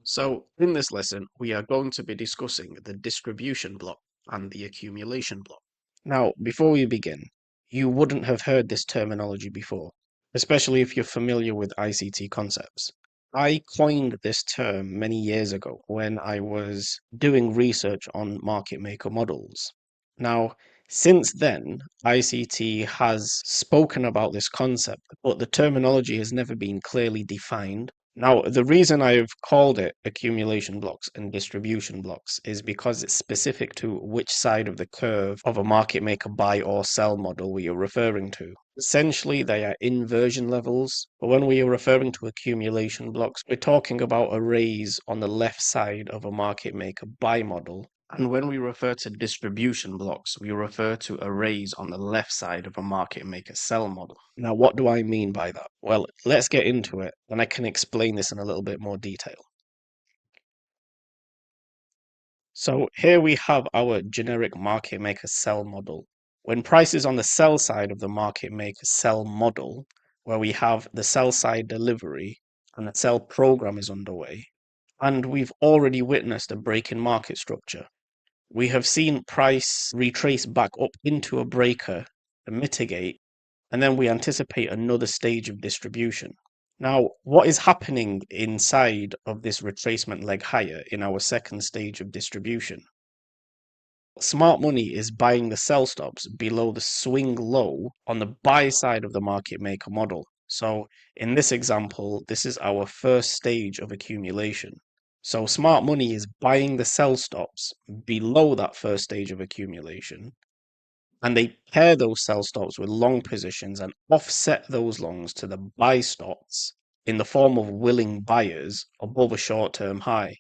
So, in this lesson, we are going to be discussing the distribution block and the accumulation block. Now, before we begin, you wouldn't have heard this terminology before, especially if you're familiar with ICT concepts. I coined this term many years ago when I was doing research on market maker models. Now, since then, ICT has spoken about this concept, but the terminology has never been clearly defined. Now, the reason I've called it accumulation blocks and distribution blocks is because it's specific to which side of the curve of a market maker buy or sell model we are referring to. Essentially, they are inversion levels, but when we are referring to accumulation blocks, we're talking about arrays on the left side of a market maker buy model. And when we refer to distribution blocks, we refer to arrays on the left side of a market maker sell model. Now, what do I mean by that? Well, let's get into it, and I can explain this in a little bit more detail. So here we have our generic market maker sell model. When price is on the sell side of the market maker sell model, where we have the sell side delivery and the sell program is underway, and we've already witnessed a break in market structure. We have seen price retrace back up into a breaker and mitigate, and then we anticipate another stage of distribution. Now, what is happening inside of this retracement leg higher in our second stage of distribution? Smart money is buying the sell stops below the swing low on the buy side of the market maker model. So in this example, this is our first stage of accumulation. So smart money is buying the sell stops below that first stage of accumulation, and they pair those sell stops with long positions and offset those longs to the buy stops in the form of willing buyers above a short-term high,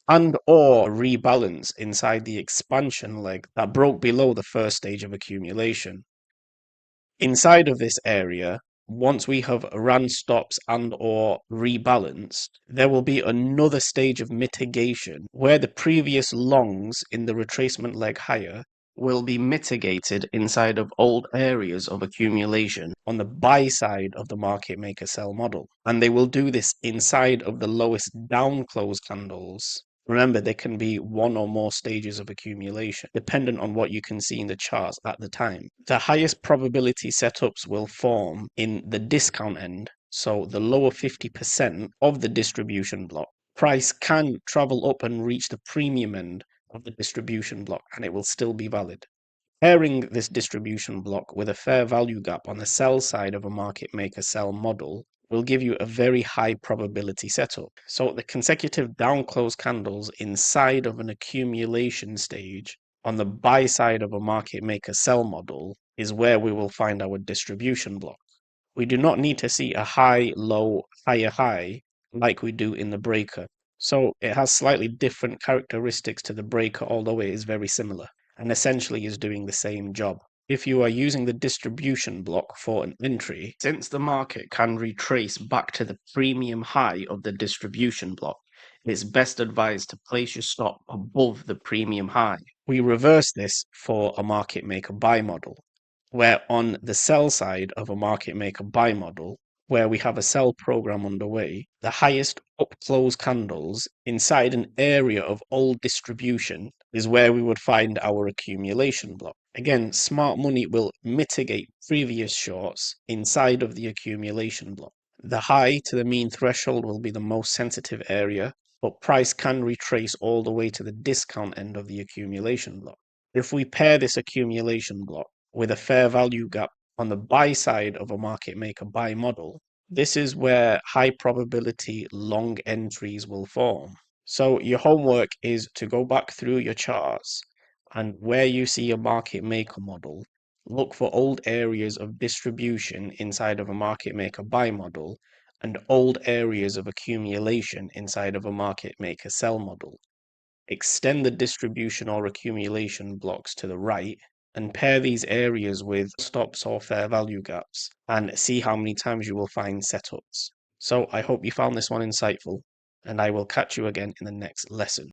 and or rebalance inside the expansion leg that broke below the first stage of accumulation. Inside of this area, once we have ran stops and or rebalanced, there will be another stage of mitigation where the previous longs in the retracement leg higher will be mitigated inside of old areas of accumulation on the buy side of the market maker sell model. And they will do this inside of the lowest down close candles. Remember, there can be one or more stages of accumulation, dependent on what you can see in the charts at the time. The highest probability setups will form in the discount end, so the lower 50% of the distribution block. Price can travel up and reach the premium end of the distribution block, and it will still be valid. Pairing this distribution block with a fair value gap on the sell side of a market maker sell model will give you a very high probability setup. So the consecutive down close candles inside of an accumulation stage on the buy side of a market maker sell model is where we will find our distribution block. We do not need to see a high, low, higher high like we do in the breaker. So it has slightly different characteristics to the breaker, although it is very similar and essentially is doing the same job. If you are using the distribution block for an entry, since the market can retrace back to the premium high of the distribution block, it's best advised to place your stop above the premium high. We reverse this for a market maker buy model, where on the sell side of a market maker buy model, where we have a sell program underway, the highest up close candles inside an area of old distribution is where we would find our accumulation block. Again, smart money will mitigate previous shorts inside of the accumulation block. The high to the mean threshold will be the most sensitive area, but price can retrace all the way to the discount end of the accumulation block. If we pair this accumulation block with a fair value gap on the buy side of a market maker buy model, this is where high probability long entries will form. So your homework is to go back through your charts, and where you see a market maker model, look for old areas of distribution inside of a market maker buy model and old areas of accumulation inside of a market maker sell model. Extend the distribution or accumulation blocks to the right and pair these areas with stops or fair value gaps and see how many times you will find setups. So I hope you found this one insightful, and I will catch you again in the next lesson.